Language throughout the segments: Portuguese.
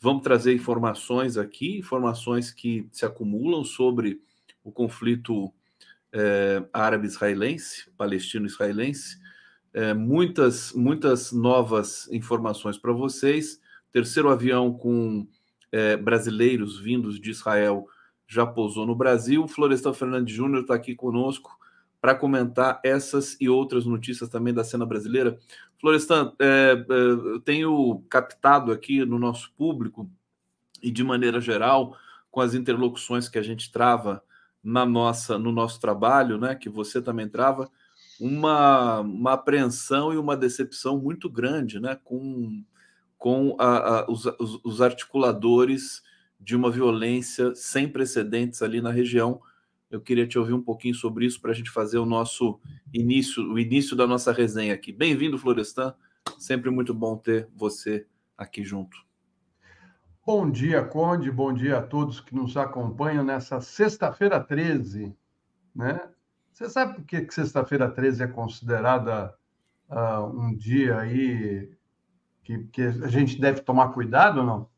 Vamos trazer informações aqui, informações que se acumulam sobre o conflito árabe-israelense, palestino-israelense. Muitas novas informações para vocês. Terceiro avião com brasileiros vindos de Israel já pousou no Brasil. Florestan Fernandes Júnior está aqui conosco para comentar essas e outras notícias também da cena brasileira. Florestan, eu tenho captado aqui no nosso público e de maneira geral, com as interlocuções que a gente trava no nosso trabalho, né, que você também trava, uma apreensão e uma decepção muito grande, né, com os articuladores de uma violência sem precedentes ali na região. Eu queria te ouvir um pouquinho sobre isso para a gente fazer o início da nossa resenha aqui. Bem-vindo, Florestan. Sempre muito bom ter você aqui junto. Bom dia, Conde. Bom dia a todos que nos acompanham nessa sexta-feira 13, né? Você sabe por que sexta-feira 13 é considerada um dia aí que a gente deve tomar cuidado ou não?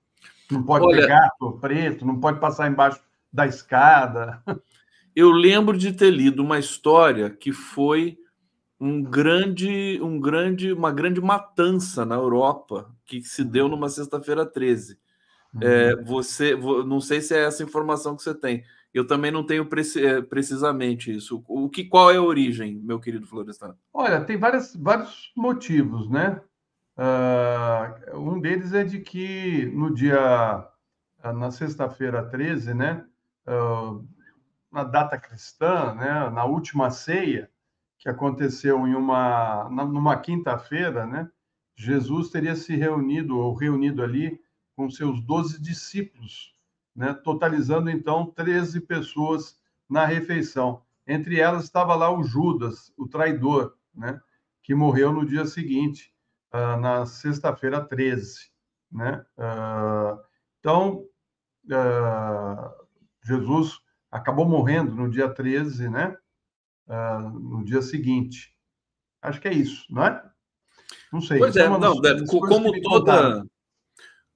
Não pode ter gato preto, não pode passar embaixo da escada. Eu lembro de ter lido uma história que foi uma grande matança na Europa que se deu numa sexta-feira 13. Não sei se é essa informação que você tem. Eu também não tenho precisamente isso. Qual é a origem, meu querido Florestan? Olha, tem vários motivos, né? Um deles é de que na sexta-feira 13, né? Na data cristã, né? Na última ceia, que aconteceu numa quinta-feira, né? Jesus teria se reunido ali com seus 12 discípulos, né? Totalizando, então, 13 pessoas na refeição. Entre elas estava lá o Judas, o traidor, né? Que morreu no dia seguinte, na sexta-feira 13, né? Então, Jesus acabou morrendo no dia 13, né? No dia seguinte. Acho que é isso, não é? Não sei. Pois Isso é,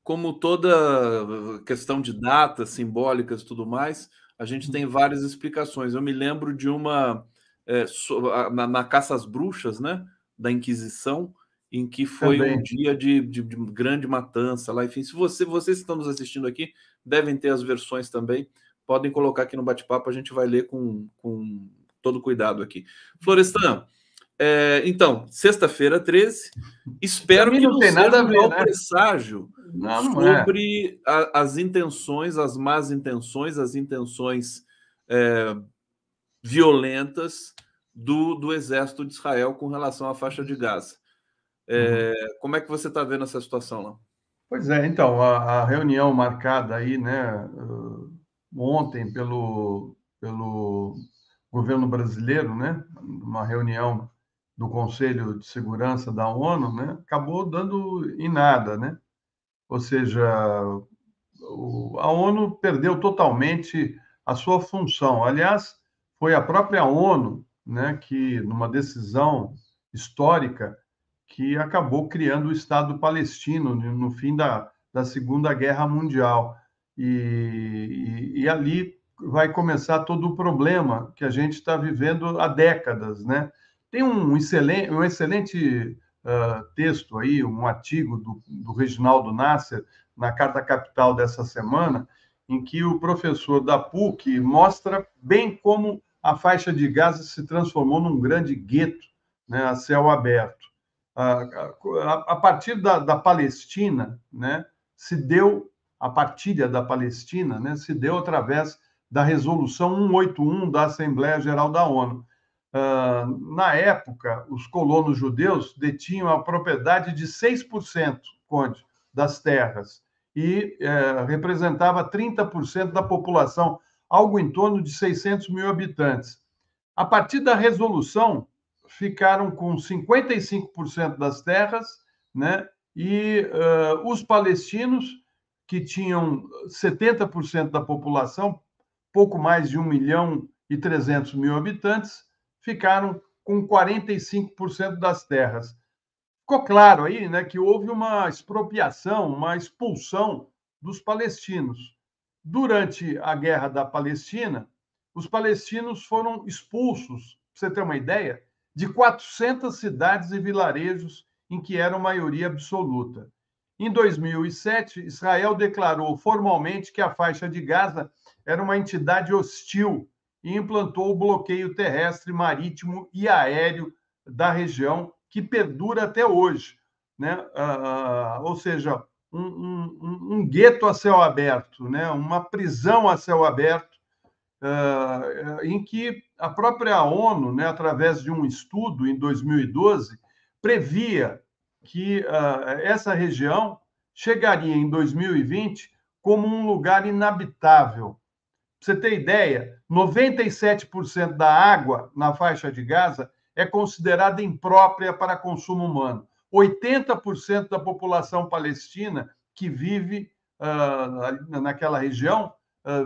como toda questão de datas simbólicas e tudo mais, a gente tem várias explicações. Eu me lembro de uma na caça às bruxas, né, da Inquisição, em que foi Também. um dia de grande matança lá. Enfim, se vocês que estão nos assistindo aqui devem ter as versões também, podem colocar aqui no bate-papo, a gente vai ler com todo cuidado aqui. Florestan, então, sexta-feira 13, espero que não seja um mau presságio sobre as intenções, as más intenções, as intenções violentas do exército de Israel com relação à faixa de Gaza. Como é que você está vendo essa situação lá? Pois é, então, a reunião marcada aí, né, ontem pelo governo brasileiro, né, uma reunião do Conselho de Segurança da ONU, né, acabou dando em nada, né? Ou seja, a ONU perdeu totalmente a sua função. Aliás, foi a própria ONU, né, que numa decisão histórica que acabou criando o Estado palestino no fim da Segunda Guerra Mundial. E ali vai começar todo o problema que a gente está vivendo há décadas, né? Tem um excelente texto aí, um artigo do Reginaldo Nasser, na Carta Capital dessa semana, em que o professor da PUC mostra bem como a faixa de Gaza se transformou num grande gueto, né, a céu aberto. A partir da Palestina, né, a partilha da Palestina, né, se deu através da Resolução 181 da Assembleia Geral da ONU. Na época, os colonos judeus detinham a propriedade de 6%, Conde, das terras, e representava 30% da população, algo em torno de 600 mil habitantes. A partir da resolução, ficaram com 55% das terras, né? E os palestinos, que tinham 70% da população, pouco mais de 1.300.000 habitantes, ficaram com 45% das terras. Ficou claro aí, né, que houve uma expropriação, uma expulsão dos palestinos. Durante a Guerra da Palestina, os palestinos foram expulsos, para você ter uma ideia, de 400 cidades e vilarejos em que eram maioria absoluta. Em 2007, Israel declarou formalmente que a faixa de Gaza era uma entidade hostil e implantou o bloqueio terrestre, marítimo e aéreo da região, que perdura até hoje, né? Ou seja, um gueto a céu aberto, né? Uma prisão a céu aberto, em que a própria ONU, né, através de um estudo em 2012, previa que essa região chegaria em 2020 como um lugar inabitável. Para você ter ideia, 97% da água na faixa de Gaza é considerada imprópria para consumo humano. 80% da população palestina que vive naquela região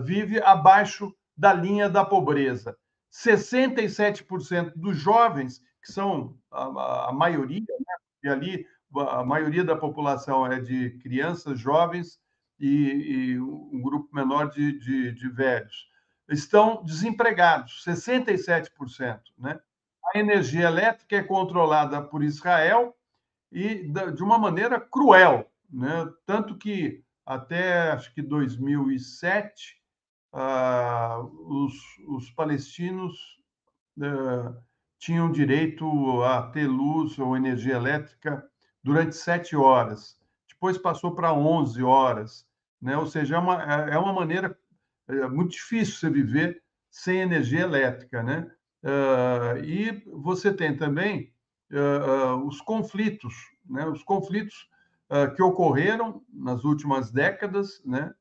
vive abaixo da linha da pobreza. 67% dos jovens, que são a maioria, né? E ali a maioria da população é de crianças, jovens e um grupo menor de velhos, estão desempregados, 67%. Né? A energia elétrica é controlada por Israel e de uma maneira cruel, né? Tanto que até acho que 2007 os palestinos tinham direito a ter luz ou energia elétrica durante 7 horas. Depois passou para 11 horas. Né? Ou seja, é uma maneira muito difícil você viver sem energia elétrica. Né? E você tem também os conflitos, né? Os conflitos que ocorreram nas últimas décadas, né?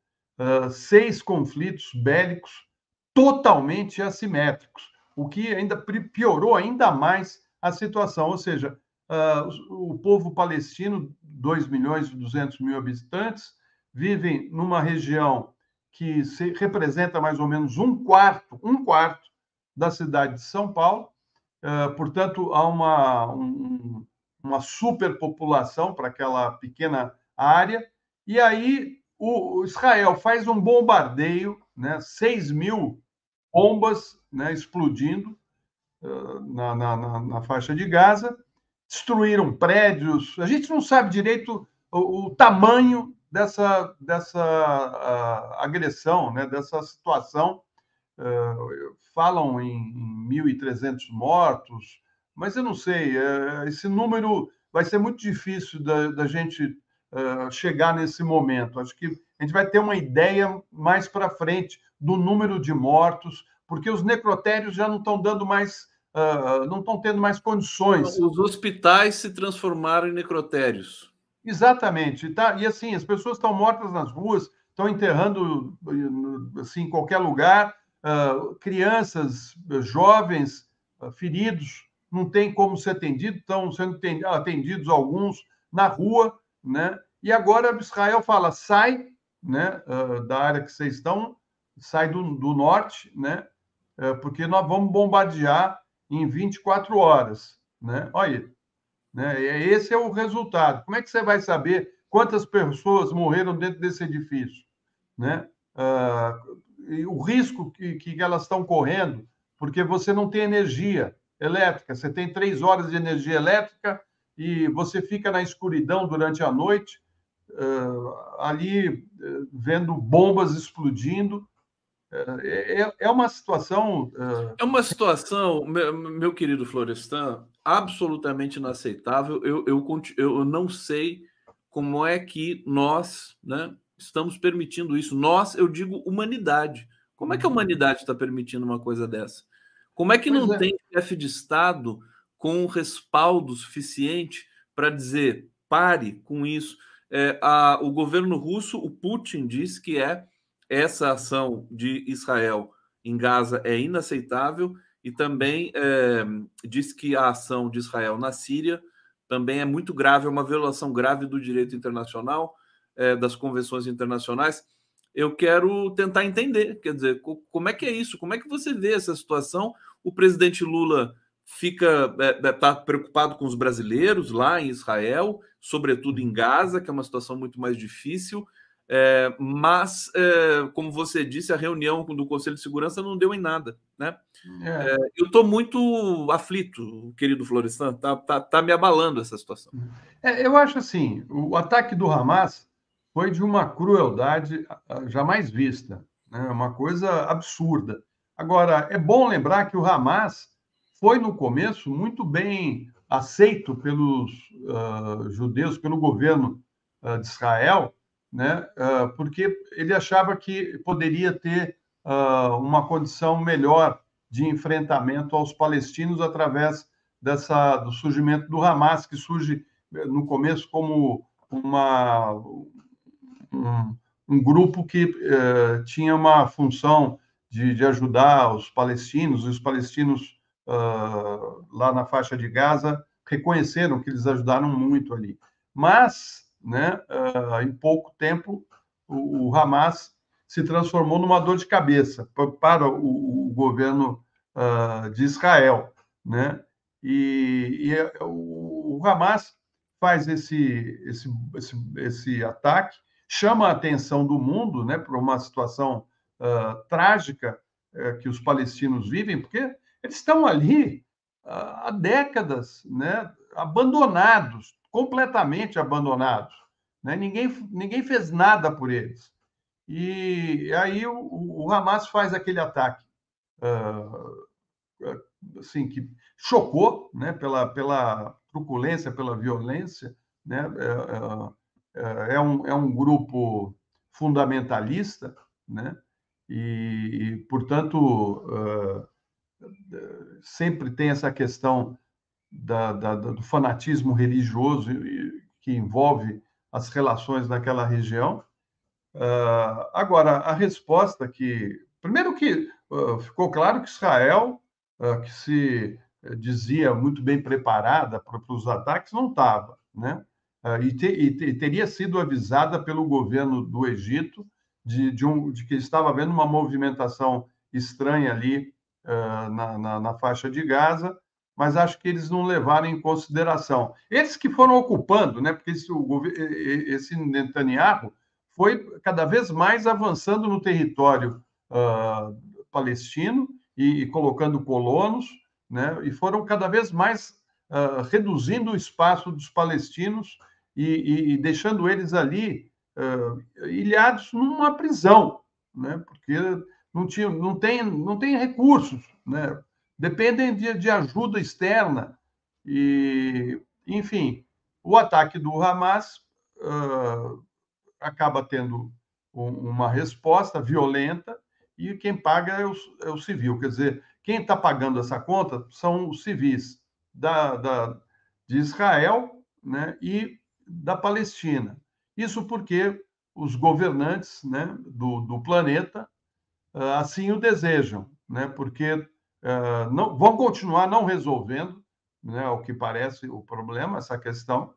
6 conflitos bélicos totalmente assimétricos, o que ainda piorou ainda mais a situação. Ou seja, o povo palestino, 2 milhões e 200 mil habitantes, vivem numa região que representa mais ou menos um quarto da cidade de São Paulo. Portanto, há uma superpopulação para aquela pequena área. E aí o Israel faz um bombardeio, né, 6 mil bombas, né, explodindo na faixa de Gaza, destruíram prédios. A gente não sabe direito o tamanho dessa agressão, né, dessa situação. Falam em 1.300 mortos, mas eu não sei, esse número vai ser muito difícil da gente chegar nesse momento. Acho que a gente vai ter uma ideia mais para frente do número de mortos, porque os necrotérios já não estão dando mais, não estão tendo mais condições. Os hospitais se transformaram em necrotérios. Exatamente. Tá? E assim, as pessoas estão mortas nas ruas, estão enterrando assim, em qualquer lugar. Crianças, jovens, feridos, não tem como ser atendido, estão sendo atendidos alguns na rua, né? E agora Israel fala, sai, né, da área que vocês estão, sai do norte, né? Porque nós vamos bombardear em 24 horas, né? Olha, né? Esse é o resultado. Como é que você vai saber quantas pessoas morreram dentro desse edifício, né? E o risco que elas estão correndo, porque você não tem energia elétrica, você tem 3 horas de energia elétrica e você fica na escuridão durante a noite, ali vendo bombas explodindo. É uma situação. É uma situação, meu querido Florestan, absolutamente inaceitável. Eu não sei como é que nós, né, estamos permitindo isso. Nós, eu digo humanidade. Como é que a humanidade está permitindo uma coisa dessa? Como é que não tem chefe de Estado com respaldo suficiente para dizer pare com isso? O governo russo, o Putin, diz que essa ação de Israel em Gaza é inaceitável e também diz que a ação de Israel na Síria também é muito grave, é uma violação grave do direito internacional, das convenções internacionais. Eu quero tentar entender, quer dizer, como é que é isso? Como é que você vê essa situação? O presidente Lula está preocupado com os brasileiros lá em Israel, sobretudo em Gaza, que é uma situação muito mais difícil. Mas, como você disse, a reunião do Conselho de Segurança não deu em nada, né? Eu estou muito aflito, querido Florestan, tá me abalando essa situação. Eu acho assim, o ataque do Hamas foi de uma crueldade jamais vista, né? Uma coisa absurda. Agora, é bom lembrar que o Hamas foi, no começo, muito bem aceito pelos judeus, pelo governo de Israel, né? Porque ele achava que poderia ter uma condição melhor de enfrentamento aos palestinos através do surgimento do Hamas, que surge no começo como um grupo que tinha uma função de ajudar os palestinos, e os palestinos lá na faixa de Gaza reconheceram que eles ajudaram muito ali. Mas, né, em pouco tempo, o Hamas se transformou numa dor de cabeça para o governo de Israel, né? E o Hamas faz esse ataque, chama a atenção do mundo, né, para uma situação trágica que os palestinos vivem, porque eles estão ali há décadas, né, abandonados, completamente abandonados, né? Ninguém fez nada por eles. E aí o Hamas faz aquele ataque assim, que chocou, né, pela truculência, pela violência, né? É um grupo fundamentalista, né? Portanto, sempre tem essa questão do fanatismo religioso que envolve as relações naquela região. Agora, a resposta primeiro que ficou claro que Israel, que se dizia muito bem preparada para os ataques, não estava, né? Teria sido avisada pelo governo do Egito de que estava havendo uma movimentação estranha ali na faixa de Gaza, mas acho que eles não levaram em consideração. Eles que foram ocupando, né? Porque esse Netanyahu foi cada vez mais avançando no território palestino e colocando colonos, né? E foram cada vez mais reduzindo o espaço dos palestinos e deixando eles ali ilhados numa prisão, né? Porque não tem recursos, né? Dependem de ajuda externa. Enfim, o ataque do Hamas acaba tendo uma resposta violenta e quem paga é o civil. Quer dizer, quem está pagando essa conta são os civis de Israel, né, e da Palestina. Isso porque os governantes, né, do planeta assim o desejam, né, porque não, vão continuar não resolvendo, né, o que parece o problema, essa questão,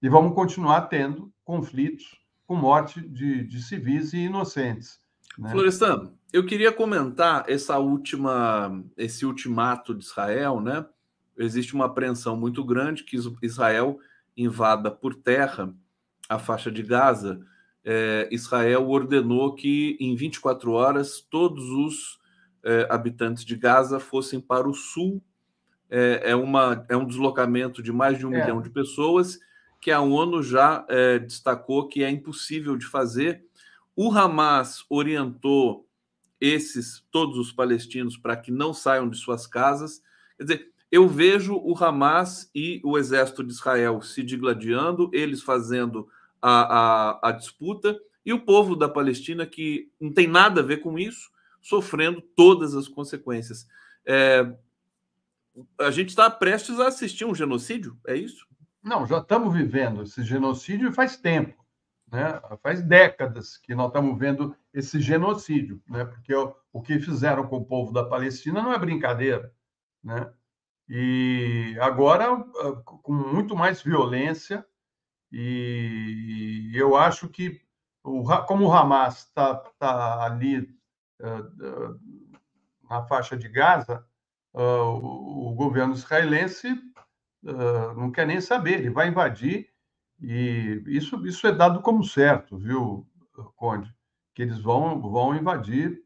e vamos continuar tendo conflitos com morte de civis e inocentes, né? Florestan, eu queria comentar esse ultimato de Israel, né? Existe uma apreensão muito grande que Israel invada por terra a faixa de Gaza. Israel ordenou que em 24 horas todos os habitantes de Gaza fossem para o sul. É um deslocamento de mais de 1 milhão de pessoas que a ONU já destacou que é impossível de fazer. O Hamas orientou todos os palestinos para que não saiam de suas casas. Quer dizer, eu vejo o Hamas e o exército de Israel se digladiando, eles fazendo a disputa, e o povo da Palestina, que não tem nada a ver com isso, sofrendo todas as consequências. A gente está prestes a assistir um genocídio, é isso? Não, já estamos vivendo esse genocídio faz tempo, né? Faz décadas que nós estamos vendo esse genocídio, né? Porque o que fizeram com o povo da Palestina não é brincadeira, né? E agora com muito mais violência, e eu acho que como o Hamas está ali na faixa de Gaza, o governo israelense não quer nem saber, ele vai invadir, e isso é dado como certo, viu, Conde, que eles vão invadir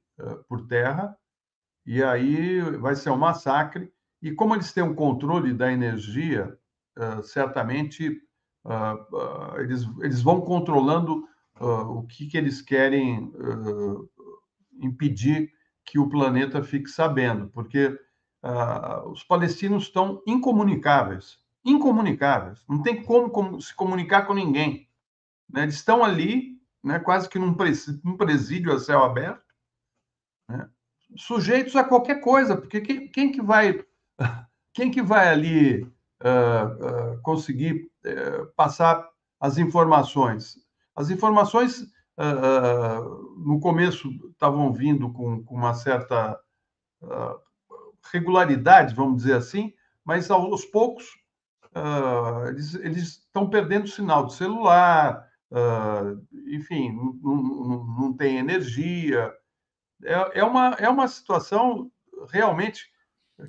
por terra, e aí vai ser um massacre. E como eles têm um controle da energia, certamente eles vão controlando o que eles querem impedir que o planeta fique sabendo, porque os palestinos estão incomunicáveis, incomunicáveis, não tem como se comunicar com ninguém, né? Eles estão ali, né, quase que num presídio a céu aberto, né, sujeitos a qualquer coisa, porque quem que vai ali conseguir passar as informações? As informações no começo estavam vindo com uma certa regularidade, vamos dizer assim, mas aos poucos eles estão perdendo sinal de celular, enfim, não tem energia. É uma situação realmente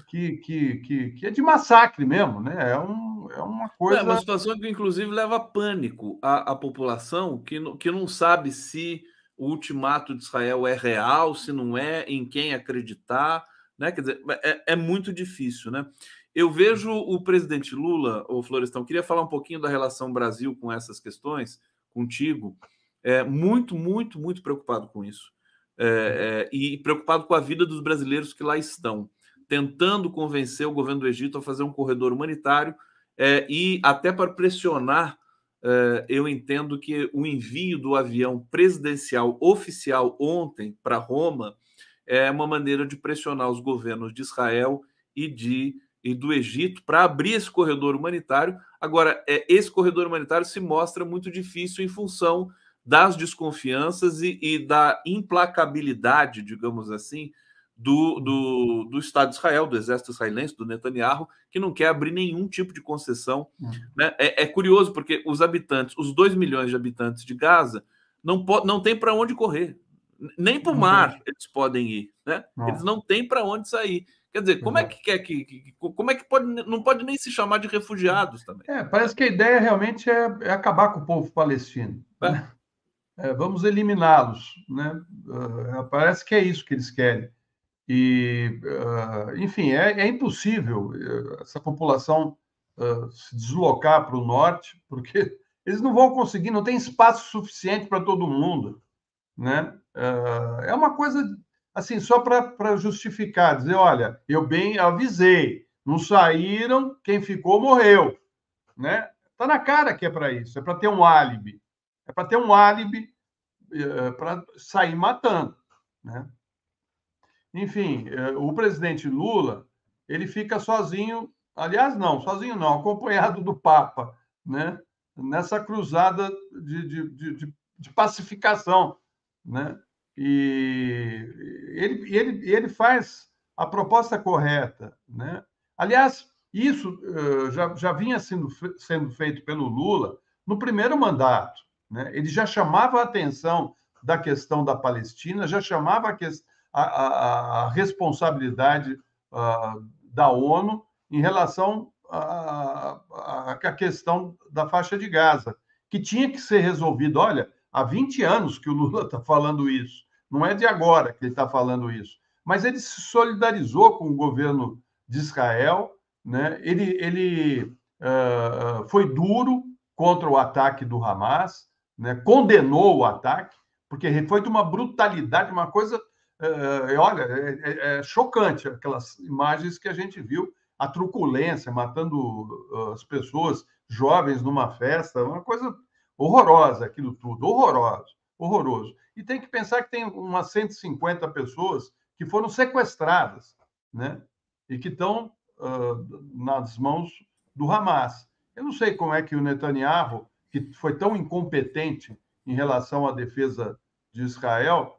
que é de massacre mesmo, né? É uma É uma coisa. situação que, inclusive, leva a pânico a população que não sabe se o ultimato de Israel é real, se não é, em quem acreditar, né? Quer dizer, é muito difícil, né? Eu vejo o presidente Lula, o Florestan, queria falar um pouquinho da relação Brasil com essas questões, contigo, muito, muito, muito preocupado com isso. E preocupado com a vida dos brasileiros que lá estão, tentando convencer o governo do Egito a fazer um corredor humanitário, e até para pressionar, eu entendo que o envio do avião presidencial oficial ontem para Roma é uma maneira de pressionar os governos de Israel e do Egito para abrir esse corredor humanitário. Agora, esse corredor humanitário se mostra muito difícil em função das desconfianças e da implacabilidade, digamos assim, do Estado de Israel, do exército israelense, do Netanyahu, que não quer abrir nenhum tipo de concessão. Né? É curioso, porque os 2 milhões de habitantes de Gaza, não tem para onde correr. Nem para o mar eles podem ir. Né? Eles não têm para onde sair. Quer dizer, como é que quer como é que não pode nem se chamar de refugiados também? Parece que a ideia realmente é acabar com o povo palestino. Né? Vamos eliminá-los. Né? Parece que é isso que eles querem. E, enfim, é impossível essa população se deslocar para o norte, porque eles não vão conseguir, não tem espaço suficiente para todo mundo. Né? É uma coisa assim, só para justificar, dizer, olha, eu bem avisei, não saíram, quem ficou morreu. Né? Está na cara que é para isso, é para ter um álibi. É para ter um álibi para sair matando. Né? Enfim, o presidente Lula, ele fica sozinho, aliás, sozinho não, acompanhado do Papa, né? Nessa cruzada de pacificação. Né? E ele faz a proposta correta. Né? Aliás, isso já vinha sendo feito pelo Lula no primeiro mandato. Né? Ele já chamava a atenção da questão da Palestina, já chamava a responsabilidade da ONU em relação à questão da faixa de Gaza, que tinha que ser resolvido. Olha, há 20 anos que o Lula está falando isso, não é de agora que ele está falando isso, mas ele se solidarizou com o governo de Israel, né? Ele foi duro contra o ataque do Hamas, né? Condenou o ataque, porque foi de uma brutalidade, uma coisa olha, é chocante aquelas imagens que a gente viu, a truculência, matando as pessoas jovens numa festa, uma coisa horrorosa aquilo tudo, horroroso, horroroso. E tem que pensar que tem umas 150 pessoas que foram sequestradas, né? E que estão nas mãos do Hamas. Eu não sei como é que o Netanyahu, que foi tão incompetente em relação à defesa de Israel,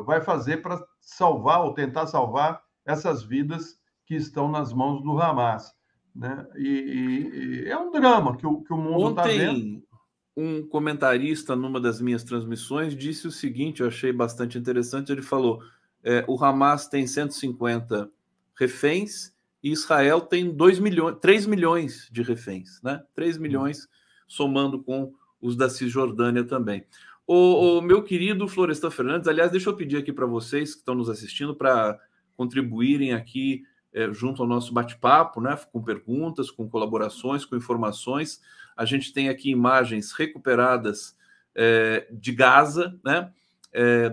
vai fazer para salvar ou tentar salvar essas vidas que estão nas mãos do Hamas. Né? E é um drama que o mundo está vendo. Ontem, um comentarista numa das minhas transmissões disse o seguinte, eu achei bastante interessante, ele falou, o Hamas tem 150 reféns e Israel tem 3 milhões de reféns, né? 3 milhões somando com os da Cisjordânia também. O meu querido Florestan Fernandes, aliás, deixa eu pedir aqui para vocês que estão nos assistindo para contribuírem aqui junto ao nosso bate-papo, né, com perguntas, com colaborações, com informações. A gente tem aqui imagens recuperadas de Gaza, né?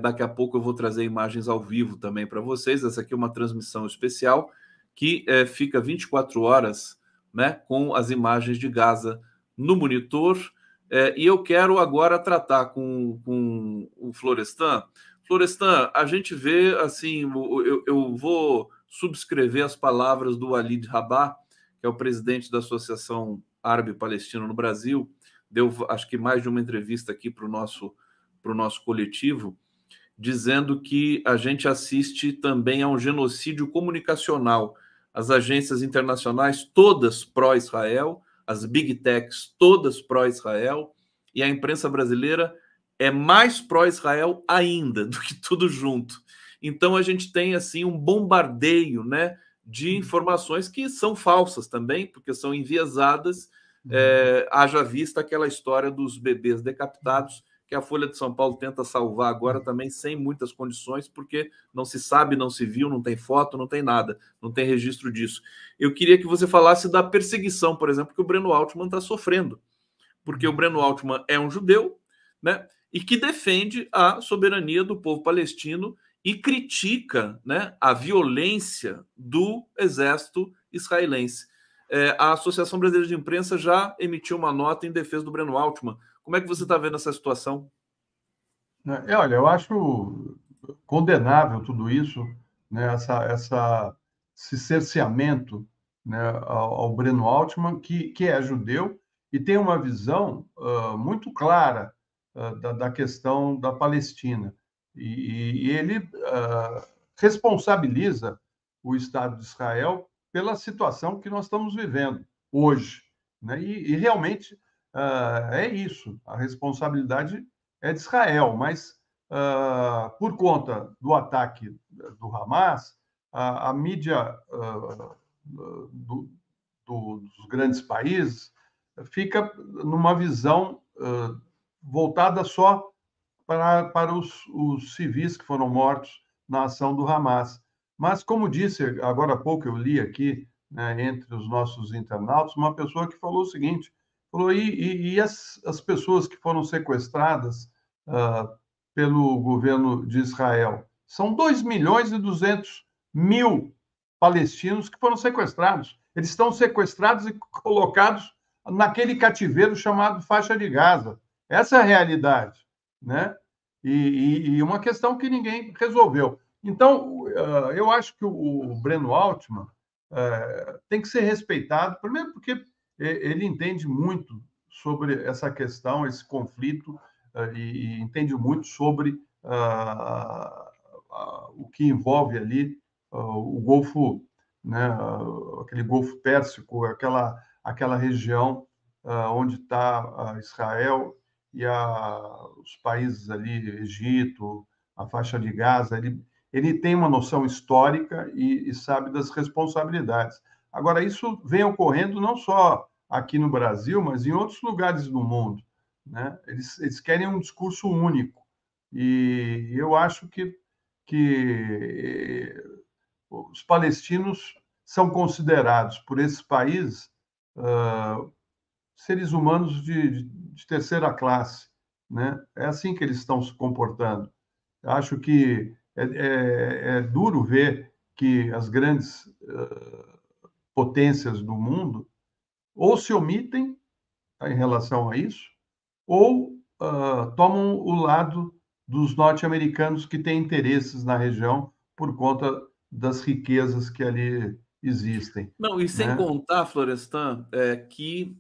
Daqui a pouco eu vou trazer imagens ao vivo também para vocês. Essa aqui é uma transmissão especial que fica 24 horas, né, com as imagens de Gaza no monitor. E eu quero agora tratar com o Florestan. Florestan, a gente vê, assim, eu vou subscrever as palavras do Walid Rabah, que é o presidente da Associação Árabe-Palestina no Brasil, deu, acho que mais de uma entrevista aqui para o nosso coletivo, dizendo que a gente assiste também a um genocídio comunicacional. As agências internacionais, todas pró-Israel, as big techs, todas pró-Israel, e a imprensa brasileira é mais pró-Israel ainda do que tudo junto. Então a gente tem assim um bombardeio, né, de informações que são falsas também, porque são enviesadas, haja vista aquela história dos bebês decapitados, que a Folha de São Paulo tenta salvar agora também sem muitas condições, porque não se sabe, não se viu, não tem foto, não tem nada, não tem registro disso. Eu queria que você falasse da perseguição, por exemplo, que o Breno Altman está sofrendo, porque o Breno Altman é um judeu, né, e que defende a soberania do povo palestino e critica, né, a violência do exército israelense. A Associação Brasileira de Imprensa já emitiu uma nota em defesa do Breno Altman. Como é que você está vendo essa situação? Olha, eu acho condenável tudo isso, né, esse cerceamento, né, ao Breno Altman, que é judeu e tem uma visão muito clara da questão da Palestina. E ele responsabiliza o Estado de Israel pela situação que nós estamos vivendo hoje, né? E realmente é isso, a responsabilidade é de Israel, mas por conta do ataque do Hamas, a mídia dos grandes países fica numa visão voltada só para os civis que foram mortos na ação do Hamas. Mas, como disse agora há pouco, eu li aqui, né, entre os nossos internautas, uma pessoa que falou o seguinte, falou, e as pessoas que foram sequestradas pelo governo de Israel? São 2.200.000 palestinos que foram sequestrados. Eles estão sequestrados e colocados naquele cativeiro chamado faixa de Gaza. Essa é a realidade, né? E uma questão que ninguém resolveu. Então, eu acho que o Breno Altman tem que ser respeitado, primeiro porque ele entende muito sobre essa questão, esse conflito, e entende muito sobre o que envolve ali o Golfo, né, aquele Golfo Pérsico, aquela região onde está Israel e os países ali, Egito, a faixa de Gaza. Ele tem uma noção histórica e sabe das responsabilidades. Agora, isso vem ocorrendo não só aqui no Brasil, mas em outros lugares do mundo, né? Eles querem um discurso único. E eu acho que os palestinos são considerados por esses países seres humanos de terceira classe, né? É assim que eles estão se comportando. Acho que é duro ver que as grandes potências do mundo ou se omitem em relação a isso, ou tomam o lado dos norte-americanos que têm interesses na região por conta das riquezas que ali existem. Não, e sem Né? contar, Florestan, que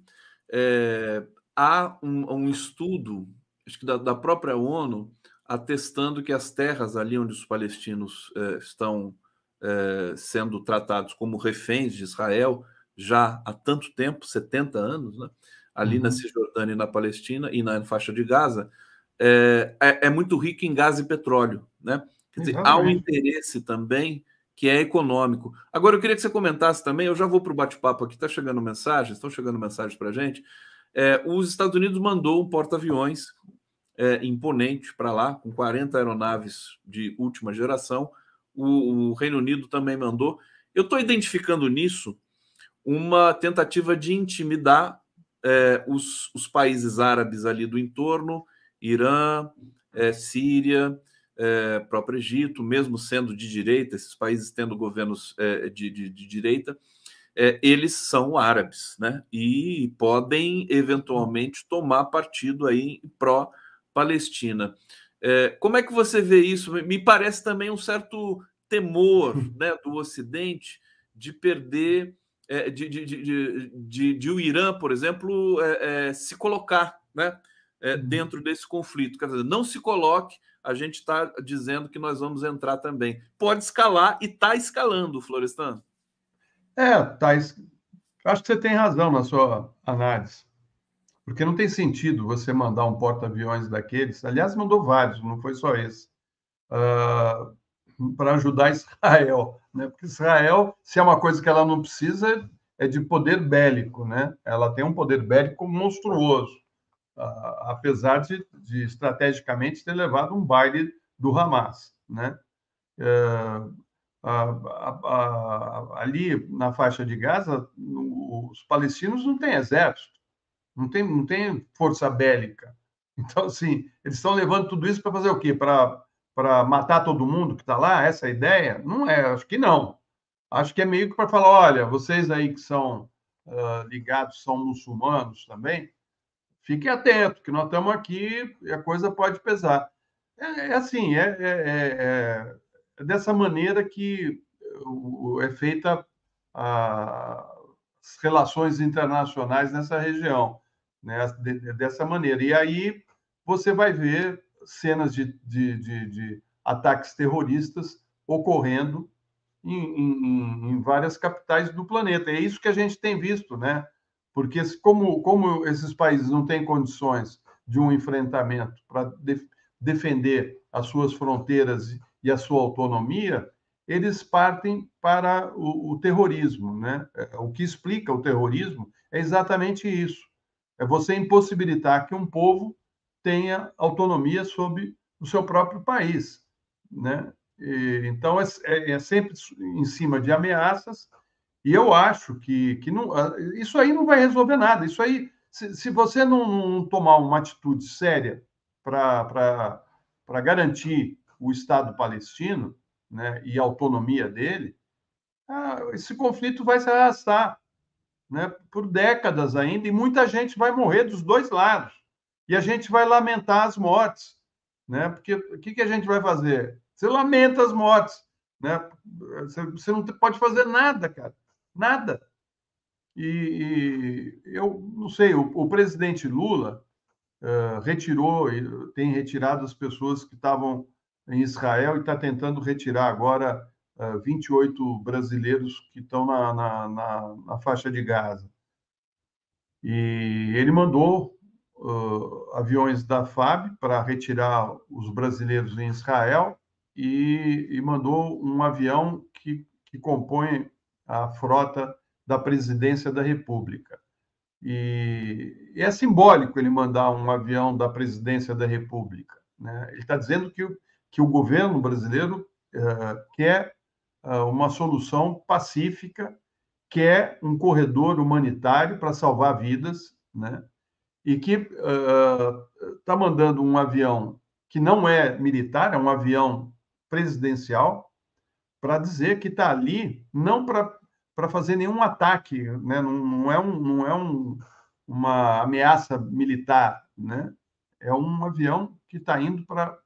há um estudo, acho que da própria ONU, atestando que as terras ali onde os palestinos estão sendo tratados como reféns de Israel já há tanto tempo, 70 anos, né? Ali na Cisjordânia e na Palestina e na faixa de Gaza, é muito rico em gás e petróleo, né? Quer dizer, há um interesse também que é econômico. Agora, eu queria que você comentasse também, eu já vou para o bate-papo aqui, estão chegando mensagens para a gente. Os Estados Unidos mandou um porta-aviões imponente para lá, com 40 aeronaves de última geração. O Reino Unido também mandou. Eu estou identificando nisso uma tentativa de intimidar os países árabes ali do entorno, Irã, Síria, próprio Egito, mesmo sendo de direita, esses países tendo governos de direita, eles são árabes, né? E podem eventualmente tomar partido aí pró-Palestina. Como é que você vê isso? Me parece também um certo temor, né, do Ocidente de perder, de o Irã, por exemplo, se colocar, né, dentro desse conflito. Quer dizer, não se coloque, a gente está dizendo que nós vamos entrar também. Pode escalar e está escalando, Florestan. Thais, acho que você tem razão na sua análise, porque não tem sentido você mandar um porta-aviões daqueles, aliás, mandou vários, não foi só esse, para ajudar Israel, né? Porque Israel, se é uma coisa que ela não precisa, é de poder bélico, né? Ela tem um poder bélico monstruoso, apesar de estrategicamente ter levado um baile do Hamas, né? Ali na faixa de Gaza, os palestinos não têm exército, não tem força bélica. Então, assim, eles estão levando tudo isso para fazer o quê? Para matar todo mundo que está lá? Essa é a ideia? Não é, acho que não. Acho que é meio que para falar, olha, vocês aí que são ligados, são muçulmanos também, fiquem atentos, que nós estamos aqui e a coisa pode pesar. Assim, é dessa maneira que é feita as relações internacionais nessa região, né? Dessa maneira. E aí você vai ver cenas de ataques terroristas ocorrendo em várias capitais do planeta. É isso que a gente tem visto, né? Porque como esses países não têm condições de um enfrentamento para defender as suas fronteiras e a sua autonomia, eles partem para o terrorismo, né? O que explica o terrorismo é exatamente isso: é você impossibilitar que um povo tenha autonomia sobre o seu próprio país, né? Então é sempre em cima de ameaças, e eu acho que não, isso aí não vai resolver nada. Isso aí, se você não tomar uma atitude séria para garantir o Estado palestino, né, e a autonomia dele, esse conflito vai se arrastar, né, por décadas ainda, e muita gente vai morrer dos dois lados. E a gente vai lamentar as mortes, né? Porque o que a gente vai fazer? Você lamenta as mortes, né? Você não pode fazer nada, cara, nada. E eu não sei, o presidente Lula retirou, tem retirado as pessoas que estavam em Israel e está tentando retirar agora 28 brasileiros que estão na faixa de Gaza. E ele mandou aviões da FAB para retirar os brasileiros em Israel e mandou um avião que compõe a frota da Presidência da República. E é simbólico ele mandar um avião da Presidência da República, né? Ele está dizendo que o governo brasileiro quer uma solução pacífica, quer um corredor humanitário para salvar vidas, né? E que está mandando um avião que não é militar, é um avião presidencial, para dizer que está ali não para fazer nenhum ataque, né? Não é uma ameaça militar, né? É um avião que está indo para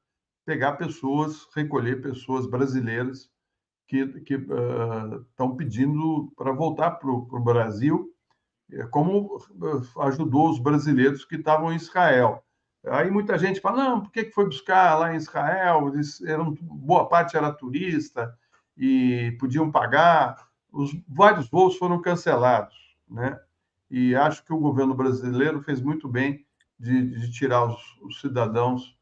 pegar pessoas, recolher pessoas brasileiras que estão pedindo para voltar para o Brasil, como ajudou os brasileiros que estavam em Israel. Aí muita gente fala, não, por que foi buscar lá em Israel? Boa parte era turista e podiam pagar. Vários voos foram cancelados, né? E acho que o governo brasileiro fez muito bem de tirar os cidadãos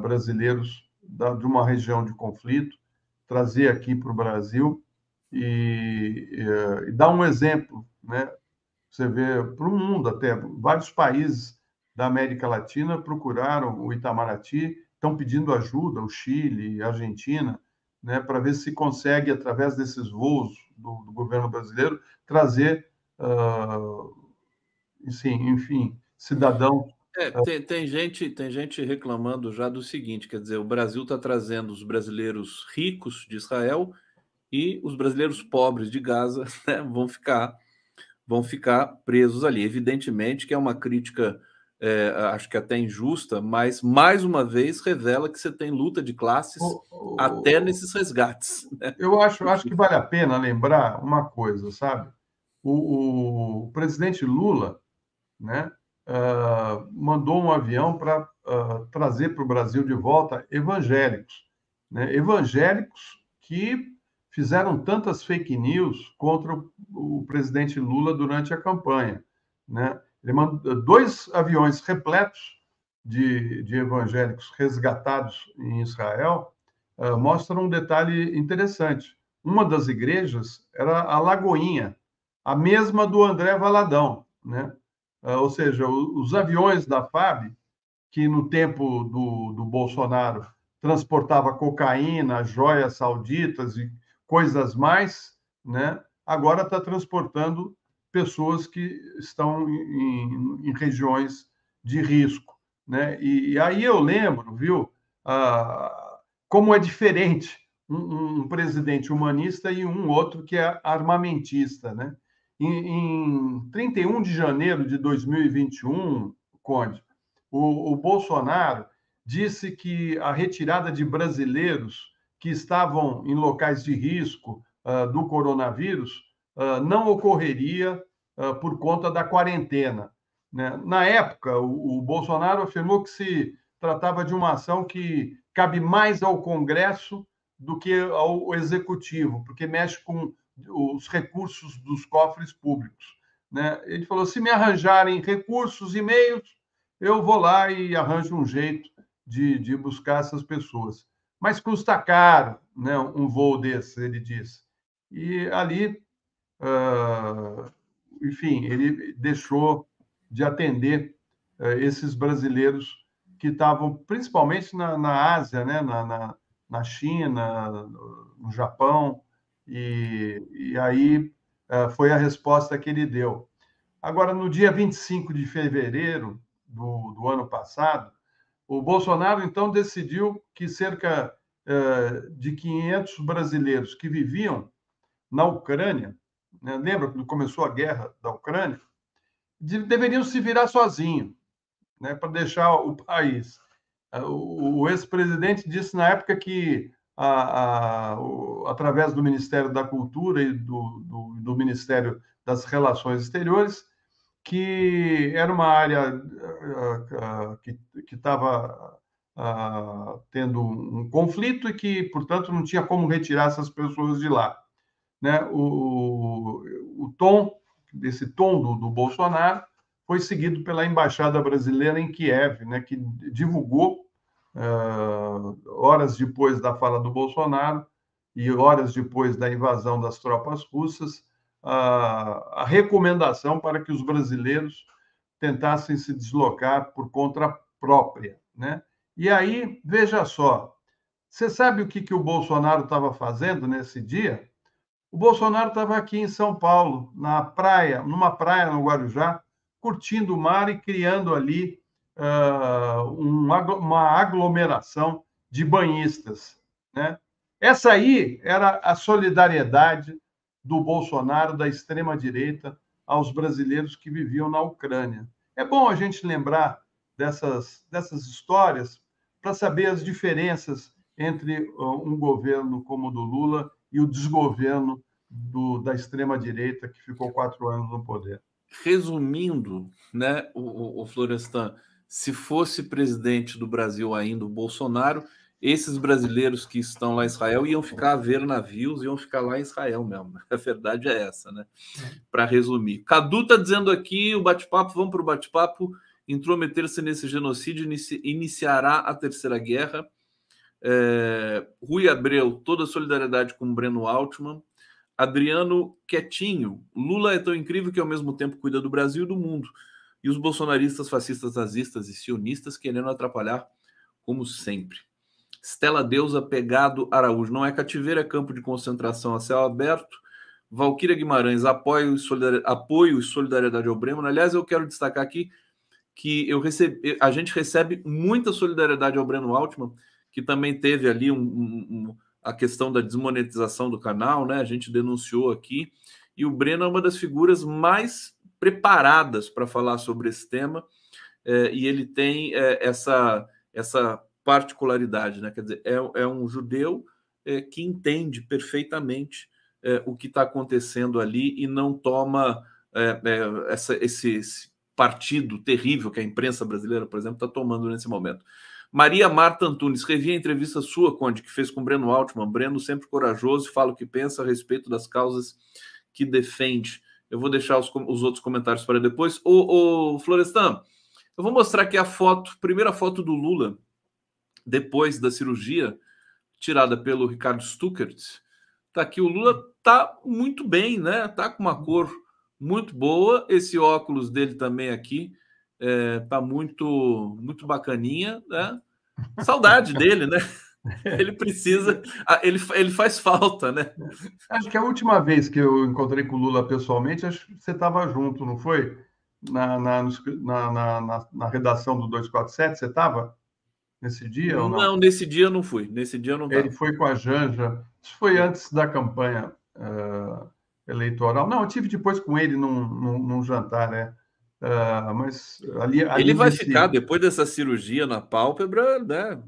brasileiros de uma região de conflito, trazer aqui para o Brasil e dar um exemplo, né? Você vê para o mundo até, vários países da América Latina procuraram o Itamaraty, estão pedindo ajuda, o Chile, a Argentina, né, para ver se consegue, através desses voos do governo brasileiro, trazer, enfim, cidadãos. Tem gente reclamando já do seguinte, quer dizer, o Brasil está trazendo os brasileiros ricos de Israel e os brasileiros pobres de Gaza, né, vão ficar presos ali. Evidentemente que é uma crítica, acho que até injusta, mas mais uma vez revela que você tem luta de classes até nesses resgates, né? Eu acho que vale a pena lembrar uma coisa, sabe? O presidente Lula, né, mandou um avião para trazer para o Brasil de volta evangélicos, né? Evangélicos que fizeram tantas fake news contra o presidente Lula durante a campanha, né? Ele mandou 2 aviões repletos de evangélicos resgatados em Israel, mostram um detalhe interessante. Uma das igrejas era a Lagoinha, a mesma do André Valadão, né? Ou seja, os aviões da FAB, que no tempo do Bolsonaro transportava cocaína, joias sauditas e coisas mais, né? Agora está transportando pessoas que estão em regiões de risco, né? E aí eu lembro, viu, como é diferente um presidente humanista e um outro que é armamentista, né? Em 31 de janeiro de 2021, Conde, o Bolsonaro disse que a retirada de brasileiros que estavam em locais de risco do coronavírus não ocorreria por conta da quarentena, né? Na época, o Bolsonaro afirmou que se tratava de uma ação que cabe mais ao Congresso do que ao Executivo, porque mexe com os recursos dos cofres públicos, né? Ele falou: se me arranjarem recursos e meios, eu vou lá e arranjo um jeito de buscar essas pessoas. Mas custa caro, né, um voo desse, ele disse. E ali, enfim, ele deixou de atender esses brasileiros que estavam principalmente na Ásia, né, na China, no Japão, e aí foi a resposta que ele deu. Agora, no dia 25 de fevereiro do ano passado, o Bolsonaro, então, decidiu que cerca de 500 brasileiros que viviam na Ucrânia, né, lembra quando começou a guerra da Ucrânia, deveriam se virar sozinhos, né, para deixar o país. O ex-presidente disse na época que, através do Ministério da Cultura e do Ministério das Relações Exteriores, que era uma área que estava tendo um conflito e que, portanto, não tinha como retirar essas pessoas de lá, né? Esse tom do Bolsonaro foi seguido pela Embaixada Brasileira em Kiev, né, que divulgou, horas depois da fala do Bolsonaro e horas depois da invasão das tropas russas, a recomendação para que os brasileiros tentassem se deslocar por conta própria, né? E aí, veja só, você sabe o que o Bolsonaro estava fazendo nesse dia? O Bolsonaro estava aqui em São Paulo, na praia, numa praia no Guarujá, curtindo o mar e criando ali uma aglomeração de banhistas, né? Essa aí era a solidariedade do Bolsonaro, da extrema-direita, aos brasileiros que viviam na Ucrânia. É bom a gente lembrar dessas histórias para saber as diferenças entre um governo como o do Lula e o desgoverno da extrema-direita, que ficou 4 anos no poder. Resumindo, né, o Florestan, se fosse presidente do Brasil ainda o Bolsonaro, esses brasileiros que estão lá em Israel iam ficar a ver navios, iam ficar lá em Israel mesmo. A verdade é essa, né? Para resumir. Cadu está dizendo aqui, o bate-papo, vamos para o bate-papo, intrometer-se nesse genocídio iniciará a Terceira Guerra. Rui Abreu, toda a solidariedade com o Breno Altman. Adriano Quietinho, Lula é tão incrível que ao mesmo tempo cuida do Brasil e do mundo. e os bolsonaristas, fascistas, nazistas e sionistas querendo atrapalhar, como sempre. Estela Deusa Pegado Araújo. Não é cativeiro, é campo de concentração a céu aberto. Valquíria Guimarães, apoio e solidariedade ao Bremen. Aliás, eu quero destacar aqui que a gente recebe muita solidariedade ao Breno Altman, que também teve ali a questão da desmonetização do canal, né? A gente denunciou aqui. E o Breno é uma das figuras mais preparadas para falar sobre esse tema, e ele tem essa particularidade, né? Quer dizer, é um judeu que entende perfeitamente o que está acontecendo ali e não toma esse partido terrível que a imprensa brasileira, por exemplo, está tomando nesse momento. Maria Marta Antunes, revi a entrevista sua, Conde, que fez com o Breno Altman. Breno sempre corajoso e fala o que pensa a respeito das causas que defende. Eu vou deixar os outros comentários para depois. Ô Florestan, eu vou mostrar aqui a primeira foto do Lula, depois da cirurgia, tirada pelo Ricardo Stuckert. Tá aqui, o Lula tá muito bem, né? Tá com uma cor muito boa. Esse óculos dele também aqui tá muito bacaninha, né? Saudade dele, né? Ele precisa, ele faz falta, né? Acho que a última vez que eu encontrei com o Lula pessoalmente, acho que você estava junto, não foi? Na redação do 247, você estava nesse dia ou não? Não, nesse dia eu não fui. Nesse dia eu não Ele estava. foi com a Janja. Isso foi antes da campanha eleitoral. Não, eu tive depois com ele num jantar, né? Mas ali Ele vai nesse... ficar, depois dessa cirurgia na pálpebra, né?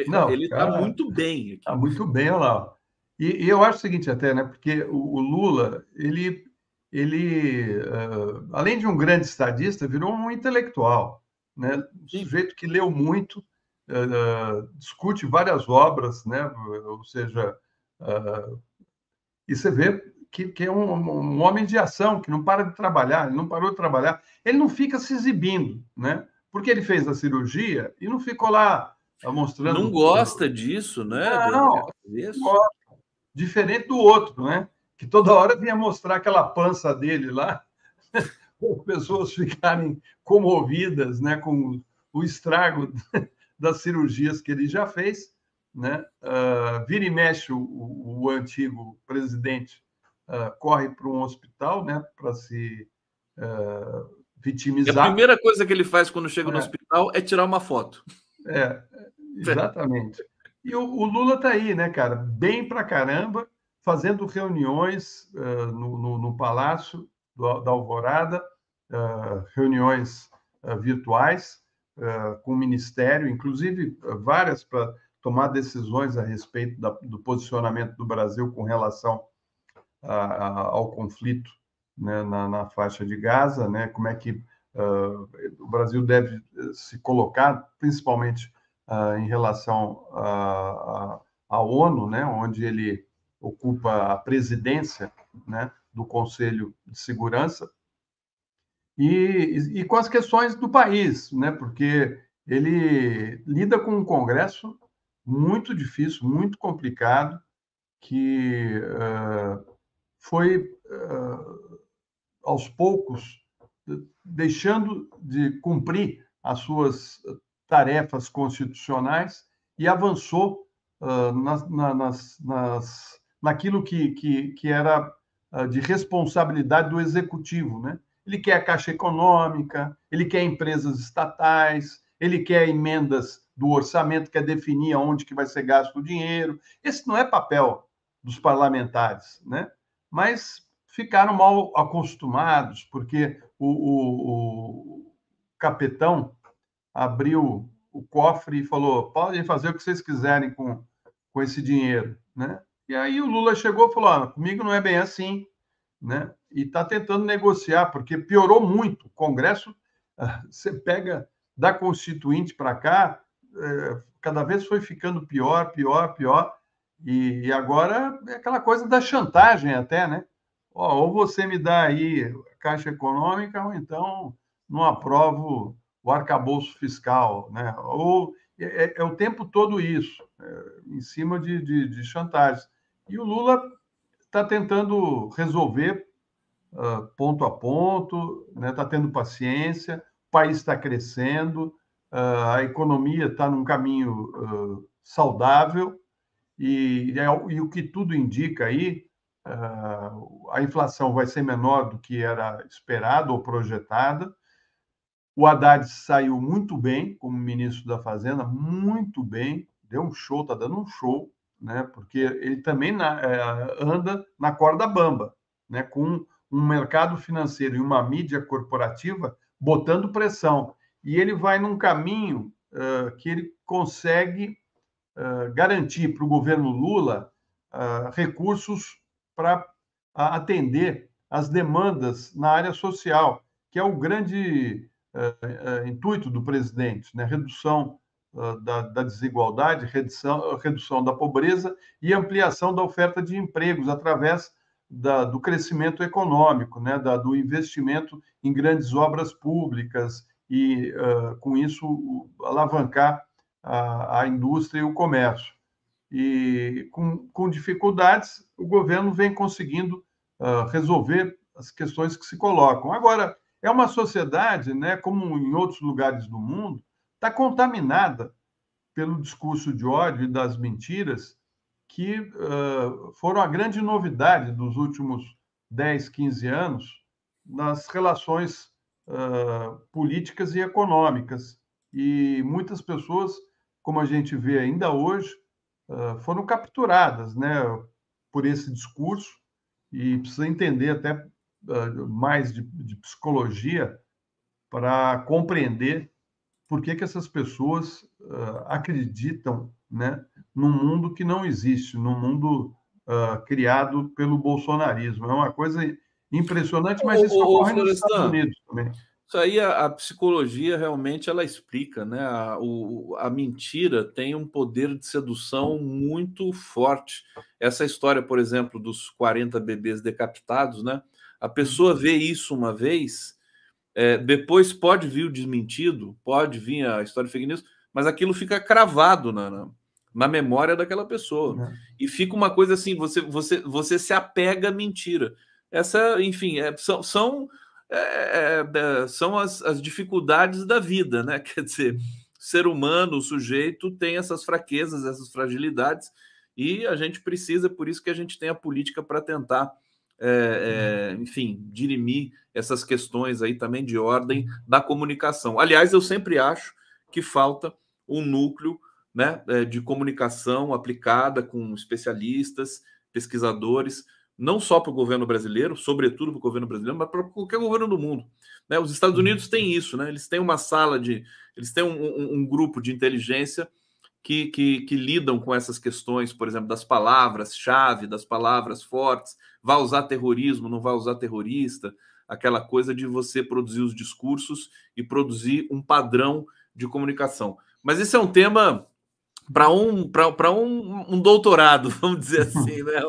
Não, Ele está muito bem aqui. tá muito bem, olha lá. E eu acho o seguinte até, né? Porque o Lula, além de um grande estadista, virou um intelectual, né? Um sujeito que leu muito, discute várias obras, né? Ou seja, e você vê que é um homem de ação, que não para de trabalhar, ele não parou de trabalhar, ele não fica se exibindo, né? Porque ele fez a cirurgia e não ficou lá Não mostrando. gosta disso, né? Não, diferente do outro, né? Que toda hora vinha mostrar aquela pança dele lá, as pessoas ficarem comovidas, né, com o estrago das cirurgias que ele já fez, né? Vira e mexe o antigo presidente corre para um hospital, né, para se E a vitimizar. primeira coisa que ele faz quando chega no hospital é tirar uma foto. Exatamente. E o Lula está aí, né, cara? Bem pra caramba, fazendo reuniões no Palácio da Alvorada, reuniões virtuais com o Ministério, inclusive várias para tomar decisões a respeito do posicionamento do Brasil com relação ao conflito, né, na faixa de Gaza, né? Como é que o Brasil deve se colocar, principalmente em relação à ONU, né, onde ele ocupa a presidência, né, do Conselho de Segurança, e com as questões do país, né, porque ele lida com um Congresso muito difícil, muito complicado, que foi, aos poucos, deixando de cumprir as suas tarefas constitucionais e avançou naquilo que era de responsabilidade do executivo, né? Ele quer a Caixa Econômica, ele quer empresas estatais, ele quer emendas do orçamento, quer definir aonde que vai ser gasto o dinheiro. Esse não é papel dos parlamentares, né? Mas ficaram mal acostumados, porque o capitão abriu o cofre e falou: podem fazer o que vocês quiserem com esse dinheiro, né? E aí o Lula chegou e falou: comigo não é bem assim, né? E está tentando negociar, porque piorou muito. O Congresso, você pega da Constituinte para cá, cada vez foi ficando pior, pior, pior. E agora é aquela coisa da chantagem até, né? Ou você me dá aí a Caixa Econômica, ou então não aprovo o arcabouço fiscal, né? Ou é o tempo todo isso, em cima de chantagem. E o Lula está tentando resolver ponto a ponto, né? Está tendo paciência, o país está crescendo, a economia está num caminho saudável, e o que tudo indica aí, a inflação vai ser menor do que era esperado ou projetada. O Haddad saiu muito bem como ministro da Fazenda, muito bem, deu um show, está dando um show, né? Porque ele também anda na corda bamba, né? Com um mercado financeiro e uma mídia corporativa botando pressão. E ele vai num caminho que ele consegue garantir para o governo Lula recursos para atender as demandas na área social, que é o grande intuito do presidente, né? Redução da desigualdade, redução da pobreza e ampliação da oferta de empregos através do crescimento econômico, né? Do investimento em grandes obras públicas e, com isso, alavancar a indústria e o comércio. E com dificuldades, o governo vem conseguindo resolver as questões que se colocam. Agora, é uma sociedade, né, como em outros lugares do mundo, está contaminada pelo discurso de ódio e das mentiras que foram a grande novidade dos últimos 10, 15 anos nas relações políticas e econômicas. E muitas pessoas, como a gente vê ainda hoje, foram capturadas, né, por esse discurso, e precisa entender até mais de psicologia para compreender por que essas pessoas acreditam, né, num mundo que não existe, num mundo criado pelo bolsonarismo. É uma coisa impressionante, mas isso ocorre nos Estados Florestan, Unidos também. isso aí a psicologia realmente ela explica, né? A mentira tem um poder de sedução muito forte. Essa história, por exemplo, dos 40 bebês decapitados, né? A pessoa vê isso uma vez, depois pode vir o desmentido, pode vir a história de fake news, mas aquilo fica cravado na memória daquela pessoa. E fica uma coisa assim, você se apega à mentira. Essa, enfim, são as dificuldades da vida, né? Quer dizer, o ser humano, o sujeito, tem essas fraquezas, essas fragilidades, e a gente precisa, por isso que a gente tem a política para tentar, enfim, dirimir essas questões aí também de ordem da comunicação. Aliás, eu sempre acho que falta um núcleo, né, de comunicação aplicada com especialistas, pesquisadores, não só para o governo brasileiro, sobretudo para o governo brasileiro, mas para qualquer governo do mundo. Né? Os Estados Unidos têm isso, né? Eles têm uma sala eles têm um grupo de inteligência que lidam com essas questões, por exemplo, das palavras-chave, das palavras fortes, vai usar terrorismo, não vai usar terrorista, aquela coisa de você produzir os discursos e produzir um padrão de comunicação. Mas esse é um tema para um doutorado, vamos dizer assim, né,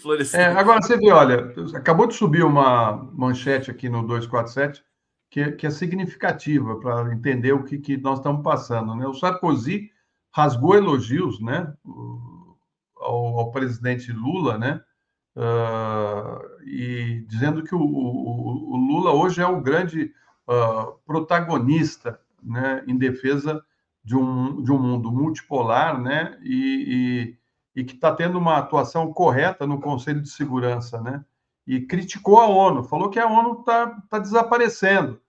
Florestan? Agora você vê, olha, acabou de subir uma manchete aqui no 247 que é significativa para entender o que nós estamos passando, né? O Sarkozy rasgou elogios, né, ao presidente Lula, né, e dizendo que o Lula hoje é o grande protagonista, né, em defesa de um mundo multipolar, né, e que está tendo uma atuação correta no Conselho de Segurança, né, e criticou a ONU, falou que a ONU está desaparecendo,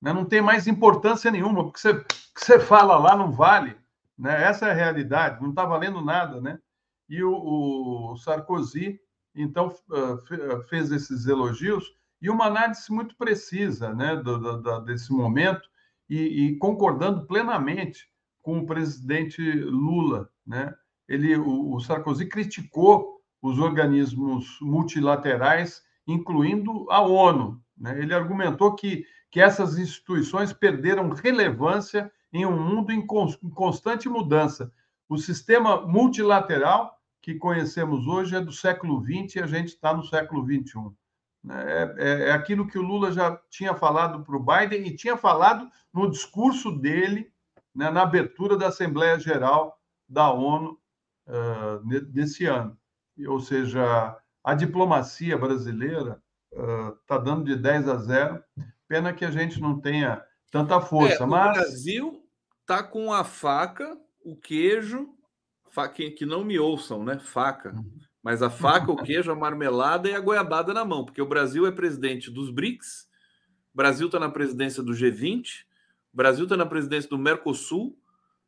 né, não tem mais importância nenhuma, porque você fala lá não vale, né, essa é a realidade, não está valendo nada, né, e o Sarkozy então fez esses elogios e uma análise muito precisa, né, desse momento e concordando plenamente com o presidente Lula, né? O Sarkozy criticou os organismos multilaterais, incluindo a ONU, né? Ele argumentou que essas instituições perderam relevância em um mundo em constante mudança. O sistema multilateral que conhecemos hoje é do século XX e a gente está no século XXI. É aquilo que o Lula já tinha falado para o Biden e tinha falado no discurso dele, né, na abertura da Assembleia Geral da ONU desse ano. Ou seja, a diplomacia brasileira está dando de 10-0. Pena que a gente não tenha tanta força, O mas... Brasil está com a faca, o queijo, que não me ouçam, né? Faca. Mas a faca, o queijo, a marmelada e a goiabada na mão, porque o Brasil é presidente dos BRICS, o Brasil está na presidência do G20, o Brasil está na presidência do Mercosul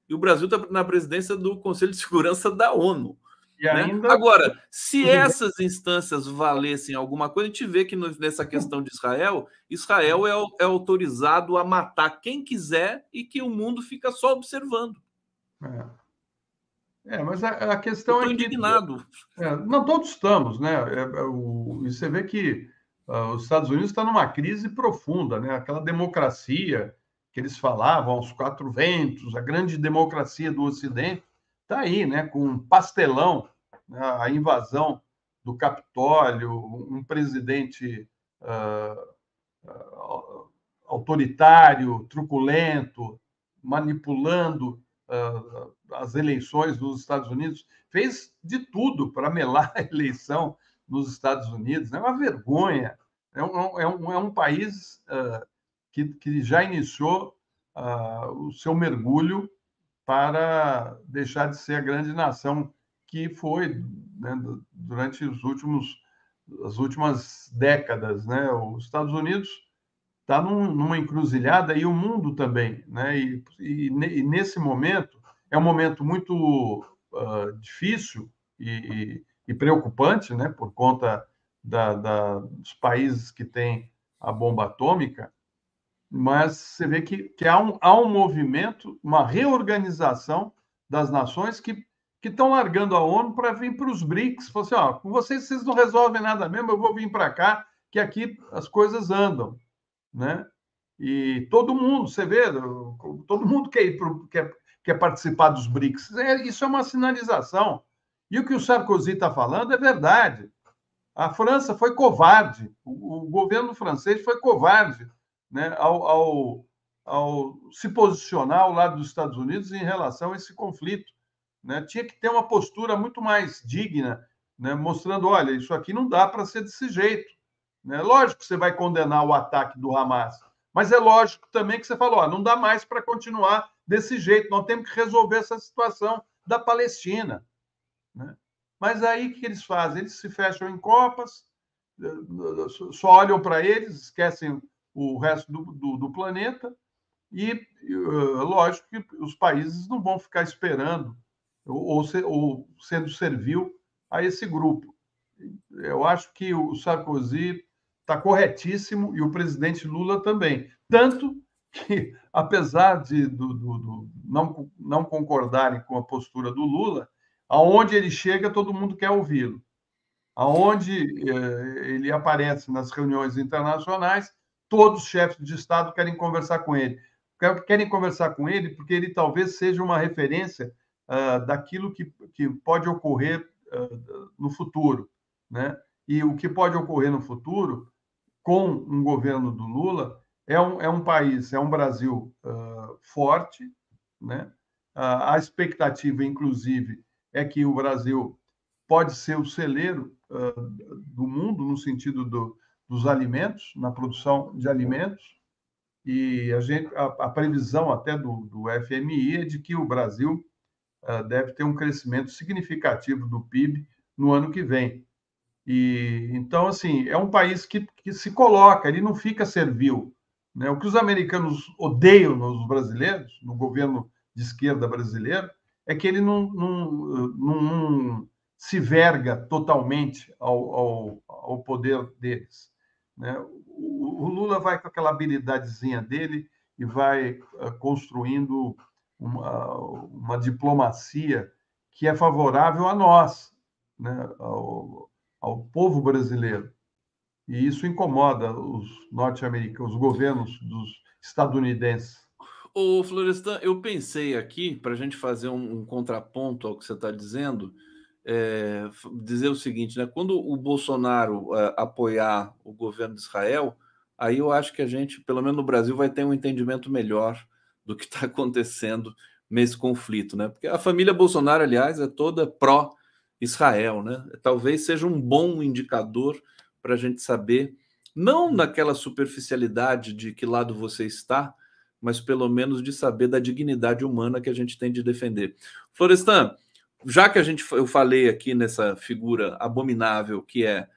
e o Brasil está na presidência do Conselho de Segurança da ONU. E Né? ainda... Agora, se essas instâncias valessem alguma coisa, a gente vê que nessa questão de Israel, Israel é autorizado a matar quem quiser e que o mundo fica só observando. Mas a Eu questão estou é que... indignado. Não, todos estamos, né? E você vê que os Estados Unidos estão numa crise profunda, né? Aquela democracia que eles falavam aos quatro ventos, a grande democracia do Ocidente, está aí, né? Com um pastelão, né? A invasão do Capitólio, um presidente autoritário, truculento, manipulando as eleições nos Estados Unidos, fez de tudo para melar a eleição nos Estados Unidos. É uma vergonha. É um país que já iniciou o seu mergulho para deixar de ser a grande nação que foi, né, durante as últimas décadas, né? Os Estados Unidos está numa encruzilhada e o mundo também, né? E nesse momento é um momento muito difícil e preocupante, né? Por conta dos países que têm a bomba atômica, mas você vê que há um movimento, uma reorganização das nações que estão largando a ONU para vir para os BRICS. Falam assim, ó, com vocês não resolvem nada mesmo, eu vou vir para cá, que aqui as coisas andam, né? E todo mundo, você vê, todo mundo quer participar dos BRICS. Isso é uma sinalização. E o que o Sarkozy está falando é verdade. A França foi covarde, o governo francês foi covarde, né, ao se posicionar ao lado dos Estados Unidos em relação a esse conflito. Né? Tinha que ter uma postura muito mais digna, né, mostrando, olha, isso aqui não dá para ser desse jeito. Né? Lógico que você vai condenar o ataque do Hamas, mas é lógico também que você falou, ó, não dá mais para continuar desse jeito, nós temos que resolver essa situação da Palestina. Né? Mas aí o que eles fazem? Eles se fecham em copas, só olham para eles, esquecem o resto do planeta, e lógico que os países não vão ficar esperando ou sendo servil a esse grupo. Eu acho que o Sarkozy está corretíssimo e o presidente Lula também. Tanto que, apesar de não concordarem com a postura do Lula, aonde ele chega, todo mundo quer ouvi-lo. Aonde ele aparece nas reuniões internacionais, todos os chefes de Estado querem conversar com ele. Querem conversar com ele porque ele talvez seja uma referência daquilo que pode ocorrer no futuro. Né? E o que pode ocorrer no futuro, com um governo do Lula, é um país, é um Brasil forte. Né? A expectativa, inclusive, é que o Brasil pode ser o celeiro do mundo no sentido dos alimentos, na produção de alimentos, e a previsão até do FMI é de que o Brasil deve ter um crescimento significativo do PIB no ano que vem. E então, assim, é um país que se coloca, ele não fica servil. Né? O que os americanos odeiam nos brasileiros, no governo de esquerda brasileiro, é que ele não se verga totalmente ao poder deles. Né? O Lula vai com aquela habilidadezinha dele e vai construindo uma diplomacia que é favorável a nós, né? Ao povo brasileiro. E isso incomoda os norte-americanos, os governos dos estadunidenses. Ô, Florestan, eu pensei aqui, para a gente fazer um contraponto ao que você está dizendo, dizer o seguinte, né? Quando o Bolsonaro apoiar o governo de Israel, aí eu acho que a gente, pelo menos no Brasil, vai ter um entendimento melhor do que está acontecendo nesse conflito, né? Porque a família Bolsonaro, aliás, é toda pró-Israel, né? Talvez seja um bom indicador para a gente saber Não naquela superficialidade de que lado você está, mas pelo menos de saber da dignidade humana que a gente tem de defender. Florestan, já que eu falei aqui nessa figura abominável que é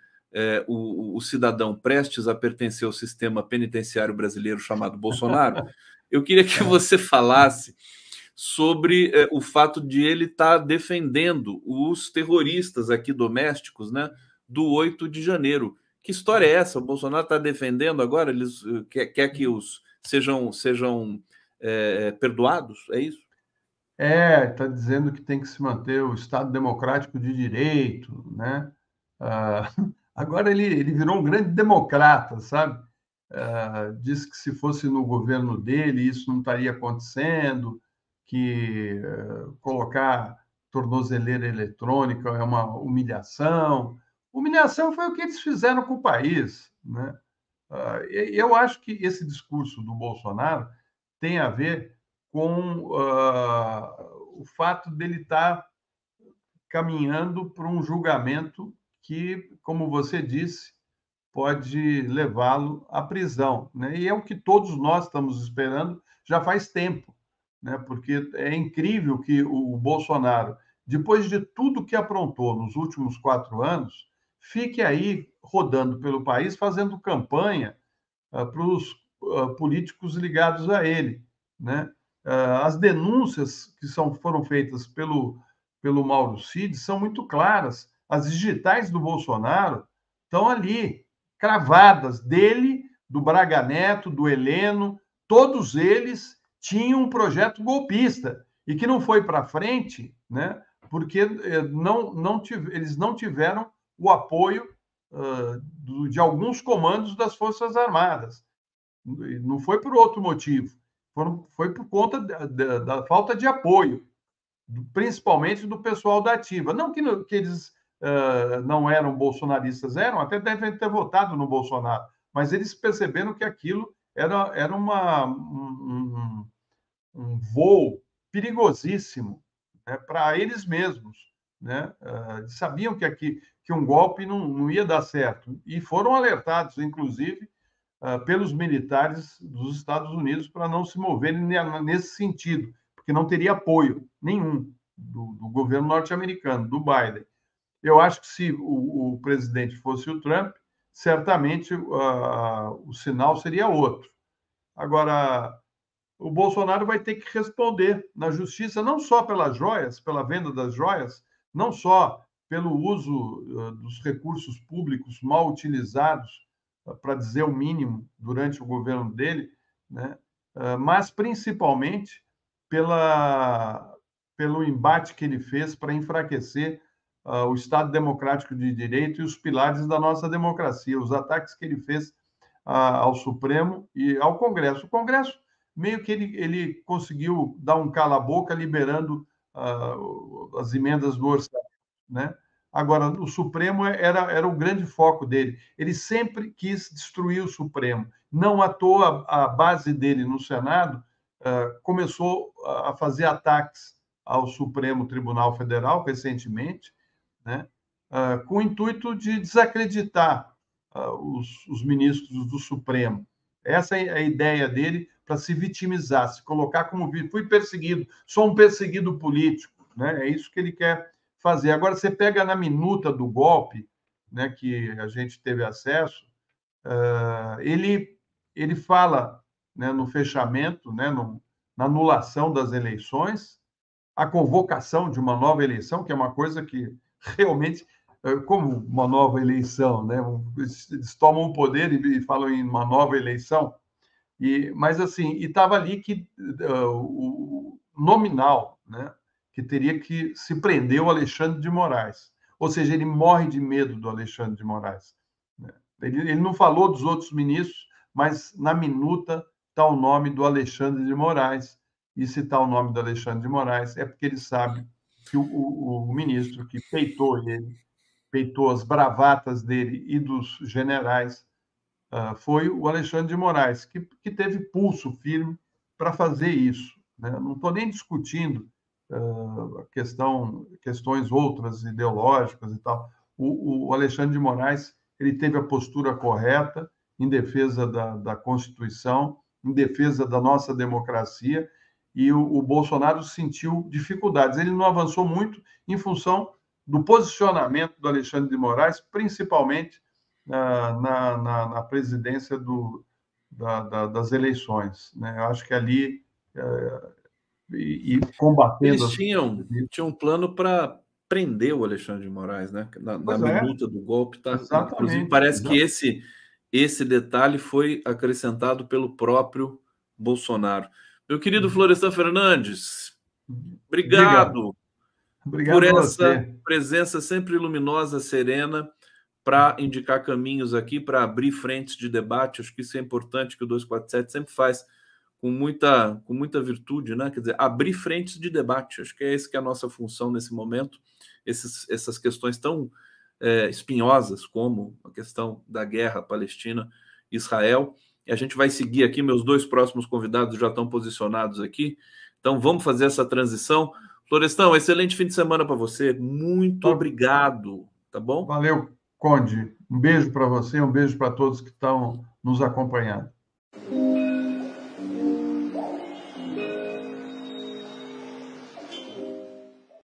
o cidadão prestes a pertencer ao sistema penitenciário brasileiro chamado Bolsonaro, eu queria que você falasse sobre o fato de ele estar defendendo os terroristas aqui domésticos, né, do 8 de janeiro. Que história é essa? O Bolsonaro está defendendo agora? Eles quer que os sejam perdoados? É isso? Está dizendo que tem que se manter o Estado democrático de direito, né? Ah, agora ele virou um grande democrata, sabe? Diz que se fosse no governo dele isso não estaria acontecendo, que colocar tornozeleira eletrônica é uma humilhação. Humilhação foi o que eles fizeram com o país, né? Eu acho que esse discurso do Bolsonaro tem a ver com o fato dele estar caminhando para um julgamento que, como você disse, pode levá-lo à prisão, né? E é o que todos nós estamos esperando já faz tempo, né? Porque é incrível que o Bolsonaro, depois de tudo que aprontou nos últimos 4 anos, fique aí rodando pelo país fazendo campanha para os políticos ligados a ele, né? As denúncias que foram feitas pelo Mauro Cid são muito claras. As digitais do Bolsonaro estão ali, cravadas dele, do Braga Neto, do Heleno, todos eles tinham um projeto golpista e que não foi para frente, né? Porque eles não tiveram o apoio de alguns comandos das Forças Armadas. Não foi por outro motivo, foi por conta da falta de apoio, principalmente do pessoal da ativa. Não que eles não eram bolsonaristas, até devem ter votado no Bolsonaro, mas eles perceberam que aquilo era um voo perigosíssimo, né, para eles mesmos, né? Sabiam que um golpe não ia dar certo e foram alertados, inclusive, pelos militares dos Estados Unidos para não se moverem nesse sentido, porque não teria apoio nenhum do governo norte-americano, do Biden. Eu acho que se o presidente fosse o Trump, certamente o sinal seria outro. Agora, o Bolsonaro vai ter que responder na justiça, não só pelas joias, pela venda das joias, não só pelo uso dos recursos públicos mal utilizados, para dizer o mínimo, durante o governo dele, né? Mas principalmente pelo embate que ele fez para enfraquecer o Estado democrático de direito e os pilares da nossa democracia, os ataques que ele fez ao Supremo e ao Congresso. O Congresso meio que ele conseguiu dar um cala-boca liberando as emendas do orçamento, né? Agora, o Supremo era o grande foco dele. Ele sempre quis destruir o Supremo. Não à toa, a base dele no Senado começou a fazer ataques ao Supremo Tribunal Federal recentemente, né? Com o intuito de desacreditar os ministros do Supremo. Essa é a ideia dele para se vitimizar, se colocar como fui perseguido, sou um perseguido político, né? É isso que ele quer fazer. Agora, você pega na minuta do golpe, né, que a gente teve acesso, ele fala, né, no fechamento, né, na anulação das eleições, a convocação de uma nova eleição, que é uma coisa que realmente, como uma nova eleição, né, eles tomam o poder e falam em uma nova eleição, mas assim, e estava ali que o nominal, né, que teria que se prender o Alexandre de Moraes. Ou seja, ele morre de medo do Alexandre de Moraes, né? Ele não falou dos outros ministros, mas na minuta está o nome do Alexandre de Moraes. E se está o nome do Alexandre de Moraes, é porque ele sabe que o ministro que peitou ele, peitou as bravatas dele e dos generais, foi o Alexandre de Moraes, que teve pulso firme para fazer isso, né? Não estou nem discutindo questões outras ideológicas e tal. O Alexandre de Moraes ele teve a postura correta em defesa da Constituição, em defesa da nossa democracia, e o Bolsonaro sentiu dificuldades. Ele não avançou muito em função do posicionamento do Alexandre de Moraes, principalmente na presidência das eleições, né? Eu acho que ali, combatendo... Eles tinham um plano para prender o Alexandre de Moraes, né? Na minuta do golpe, tá? Inclusive, parece que esse detalhe foi acrescentado pelo próprio Bolsonaro. Meu querido Florestan Fernandes, obrigado por essa presença sempre luminosa, serena, para indicar caminhos aqui, para abrir frentes de debate. Acho que isso é importante, que o 247 sempre faz com muita virtude, né? Quer dizer, abrir frentes de debate. Acho que é essa que é a nossa função nesse momento. Essas questões tão espinhosas como a questão da guerra Palestina-Israel. E a gente vai seguir aqui, meus dois próximos convidados já estão posicionados aqui. Então, vamos fazer essa transição. Florestão, excelente fim de semana para você. Muito obrigado, tá bom? Valeu, Conde. Um beijo para você, um beijo para todos que estão nos acompanhando.